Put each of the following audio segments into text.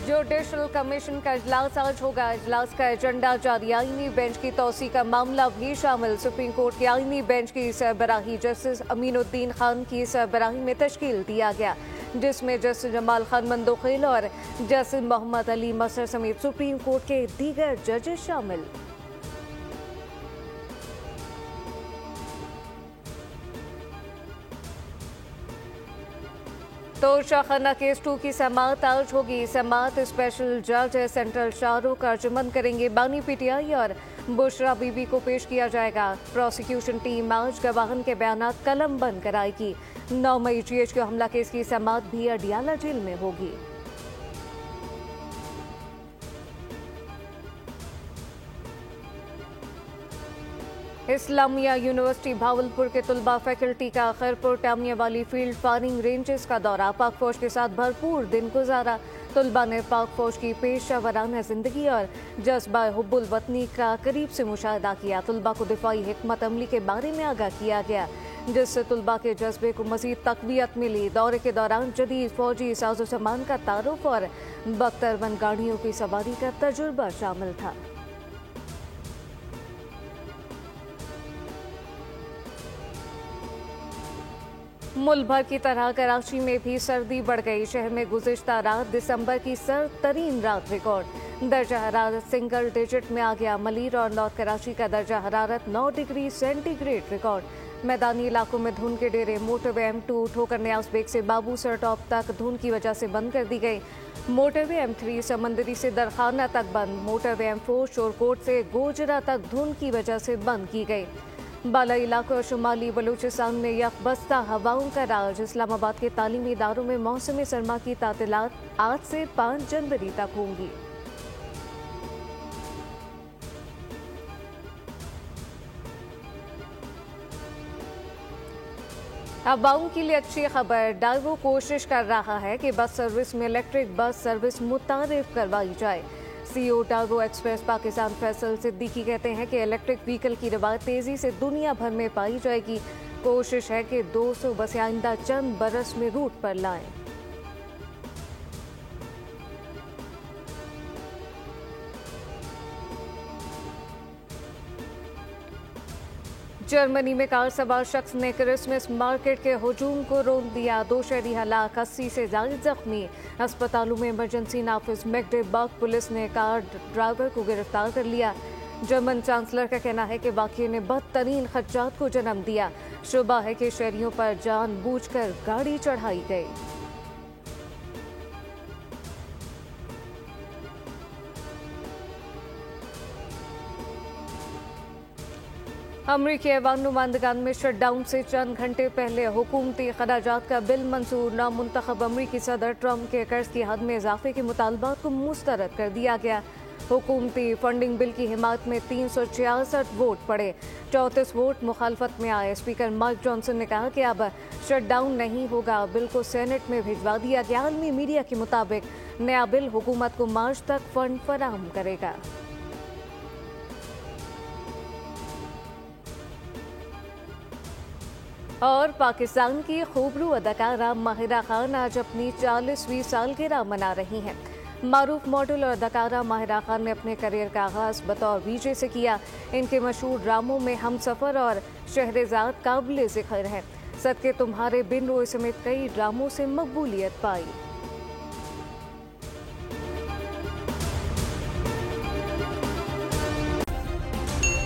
Judicial commission का इजलास आज होगा। इजलास का एजेंडा जारी। आईनी बेंच की तौसी का मामला भी शामिल। सुप्रीम कोर्ट के आईनी बेंच की सरबराही जस्टिस अमीनुद्दीन खान की सरबराही में तश्कील दिया गया, जिसमें जस्टिस जमाल खान मंदोखिल और जस्टिस मोहम्मद अली मसर समेत सुप्रीम कोर्ट के दीगर जजेस शामिल। तो शाखाना केस 2 की समाअत आज होगी। समाअत स्पेशल जज सेंट्रल शाहरुख अर्जुमंद करेंगे। बानी पीटीआई और बुशरा बीबी को पेश किया जाएगा। प्रोसिक्यूशन टीम आज गवाहन के बयानात कलम बंद कराएगी। 9 मई GHQ हमला केस की समाअत भी अडियाला जेल में होगी। इस्लामिया यूनिवर्सिटी भावलपुर के तुलबा फैकल्टी का खैरपुर टामिया वाली फील्ड फायरिंग रेंजेस का दौरा। पाक फौज के साथ भरपूर दिन गुजारा। तुलबा ने पाक फौज की पेशा वराना जिंदगी और जज्बा हुब्बुल वतनी का करीब से मुशाहिदा किया। तुलबा को दिफाई हिकमत अमली के बारे में आगाह किया गया, जिससे तुलबा के जज्बे को मजीद तकवीत मिली। दौरे के दौरान जदीद फौजी साजो सामान का तारुफ और बख्तरबंद गाड़ियों की सवारी का तजुर्बा शामिल था। मुल्क भर की तरह कराची में भी सर्दी बढ़ गई। शहर में गुज़िश्ता रात दिसंबर की सर्द तरीन रात रिकॉर्ड। दर्जा हरारत सिंगल डिजिट में आ गया। मलीर और नॉर्थ कराची का दर्जा हरारत 9 डिग्री सेंटीग्रेड रिकॉर्ड। मैदानी इलाकों में धुंध के डेरे। मोटरवे M2 ठोकर न्याज बेग से बाबू सर टॉप तक धुंध की वजह से बंद कर दी गई। मोटरवे M3 समंदरी से दरखाना तक बंद। मोटरवे M4 शोरकोट से गोजरा तक धुंध की वजह से बंद की गई। बाला इलाकों और शुमाली बलूचिस्तान में यकबस्ता हवाओं का राज। इस्लामाबाद के तालीमी इदारों में मौसम सरमा की तातीलात आज से 5 जनवरी तक होंगी। हवाओं के लिए अच्छी खबर। डाइवो कोशिश कर रहा है कि बस सर्विस में इलेक्ट्रिक बस सर्विस मुतारिफ करवाई जाए। CEO Daewoo express Pakistan Faisal Siddiqui कहते हैं कि इलेक्ट्रिक व्हीकल की रवायत तेजी से दुनिया भर में पाई जाएगी। कोशिश है कि 200 बसें आइंदा चंद बरस में रूट पर लाएं। जर्मनी में कार सवार शख्स ने क्रिसमस मार्केट के हुजूम को रोक दिया। 2 शहरी हलाक, 80 से ज्यादा जख्मी। अस्पतालों में इमरजेंसी नाफिज। मैग्डेबर्ग पुलिस ने कार ड्राइवर को गिरफ्तार कर लिया। जर्मन चांसलर का कहना है कि वाक़ये ने बदतरीन खदशात को जन्म दिया। शुबा है कि शहरियों पर जानबूझकर गाड़ी चढ़ाई गई। अमरीकी ऐवान नुमाइंदगान में शटडाउन से चंद घंटे पहले हुकूमती खराजात का बिल मंजूर। नामुंतखब अमरीकी सदर ट्रंप के कर्ज की हद में इजाफे के मुतालबात को मुस्तरद कर दिया गया। हुकूमती फंडिंग बिल की हिमायत में 366 वोट पड़े। 34 वोट मुखालफत में आए। स्पीकर माइक जॉनसन ने कहा कि अब शटडाउन नहीं होगा। बिल को सेनेट में भिजवा दिया गया। आलमी मीडिया के मुताबिक नया बिल हुकूमत को मार्च तक फंड फराहम करेगा। और पाकिस्तान की खूबरू अदाकारा माहिरा खान आज अपनी 40वीं सालगिरह मना रही हैं। मारूफ मॉडल और अदाकारा माहिरा खान ने अपने करियर का आगाज बतौर VJ से किया। इनके मशहूर ड्रामों में हमसफर और शहरेजाद काबिल जिक्र हैं। सदके तुम्हारे बिन रोए समेत कई ड्रामों से मकबूलियत पाई।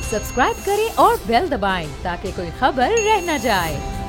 सब्सक्राइब करें और बेल दबाएं ताकि कोई खबर रह न जाए।